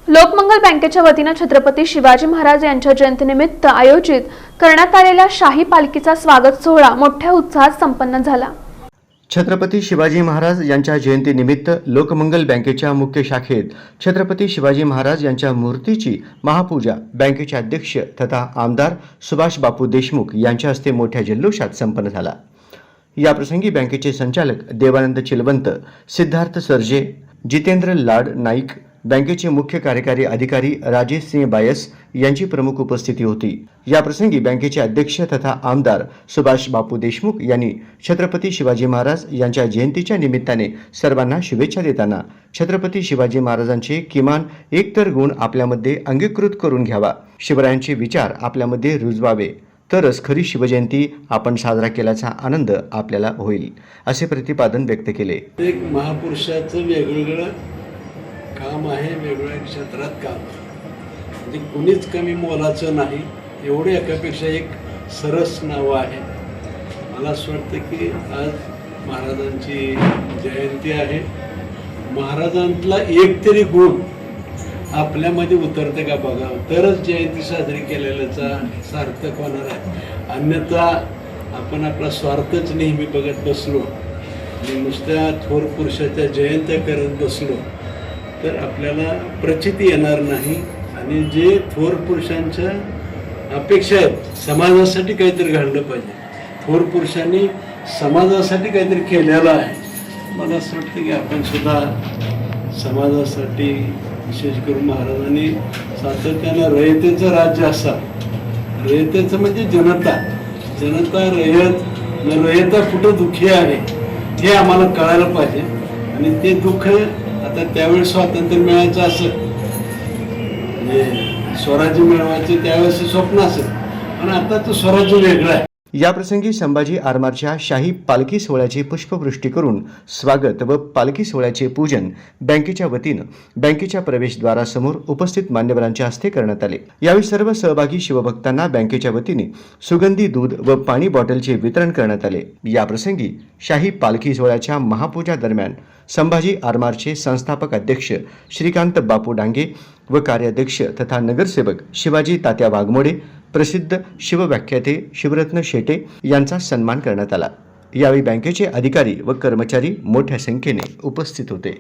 लोकमंगल बँकेच्या वतीने छत्रपती शिवाजी महाराज यांच्या जयंतीनिमित्त आयोजित करण्यात आलेल्या शाही पालखीचा स्वागत सोहळा मोठ्या उत्साहात संपन्न झाला। छत्रपती शिवाजी महाराज यांच्या जयंतीनिमित्त लोकमंगल बँकेच्या मुख्य शाखेत छत्रपती शिवाजी महाराज यांच्या मूर्तीची महापूजा बँकेचे अध्यक्ष तथा आमदार सुभाष बापू देशमुख यांच्या हस्ते मोठ्या जल्लोषात संपन्न झाला। याप्रसंगी बँकेचे संचालक देवानंद चिलवंत, सिद्धार्थ सरजे, जितेंद्र लाड नाईक, बँकेचे मुख्य कार्यकारी अधिकारी राजेश सिंह बायस यांची प्रमुख उपस्थिती होती। याप्रसंगी बँकेचे अध्यक्ष तथा आमदार सुभाष बापू देशमुख यांनी छत्रपती शिवाजी महाराज यांच्या जयंतीच्या निमित्ताने सर्वांना शुभेच्छा देताना छत्रपती शिवाजी महाराजांचे किमान एक तर गुण आपल्यामध्ये अंगीकृत करून घ्यावा, शिवरायांचे विचार आपल्यामध्ये रुजवावे, तरच खरी शिवजयंती आपण साजरा केल्याचा आनंद आपल्याला होईल, असे प्रतिपादन व्यक्त केले। एक महापुरुषाचं वेगवेगळं काम आहे, वेगवेगळ्या क्षेत्रात काम, म्हणजे कुणीच कमी मोलाचं नाही, एवढे एकापेक्षा एक सरस नाव आहे। मला असं वाटतं की आज महाराजांची जयंती आहे, महाराजांतला एक तरी गुण आपल्यामध्ये उतरते का बघा, तरच जयंती साजरी केलेल्याचा सार्थक होणार आहे। अन्यथा आपण आपला स्वार्थच नेहमी बघत बसलो आणि नुसत्या थोर पुरुषाच्या जयंत्या करत बसलो तर आपल्याला प्रचिती येणार नाही। आणि जे थोर पुरुषांच्या अपेक्षा आहेत, समाजासाठी काहीतरी घडलं पाहिजे, थोर पुरुषांनी समाजासाठी काहीतरी केलेलं आहे। मला असं वाटतं की आपण सुद्धा समाजासाठी, विशेष करून महाराजांनी सातत्यानं रयतेचं राज्य असा, रयतेचं म्हणजे जनता, जनता रयत न रयता कुठं दुःखी आहे हे आम्हाला कळायला पाहिजे। आणि ते दुःख आता त्यावेळेस स्वातंत्र्य मिळायचं असं, म्हणजे स्वराज्य मिळवायचं त्यावेळेस स्वप्न असेल, पण आता तो स्वराज्य वेगळं आहे। याप्रसंगी संभाजी आरमारच्या शाही पालखी सोहळ्याची पुष्पवृष्टी करून स्वागत व पालखी सोहळ्याचे पूजन बँकेच्या वतीनं बँकेच्या प्रवेशद्वारासमोर उपस्थित मान्यवरांच्या हस्ते करण्यात आले। यावेळी सर्व सहभागी शिवभक्तांना बँकेच्या वतीने सुगंधी दूध व पाणी बॉटलचे वितरण करण्यात आले। याप्रसंगी शाही पालखी सोहळ्याच्या महापूजा दरम्यान संभाजी आरमारचे संस्थापक अध्यक्ष श्रीकांत बापू डांगे व कार्याध्यक्ष तथा नगरसेवक शिवाजी तात्या वाघमोडे, प्रसिद्ध शिवव्याख्याते शिवरत्न शेटे यांचा सन्मान करण्यात आला। यावेळी बँकेचे अधिकारी व कर्मचारी मोठ्या संख्येने उपस्थित होते।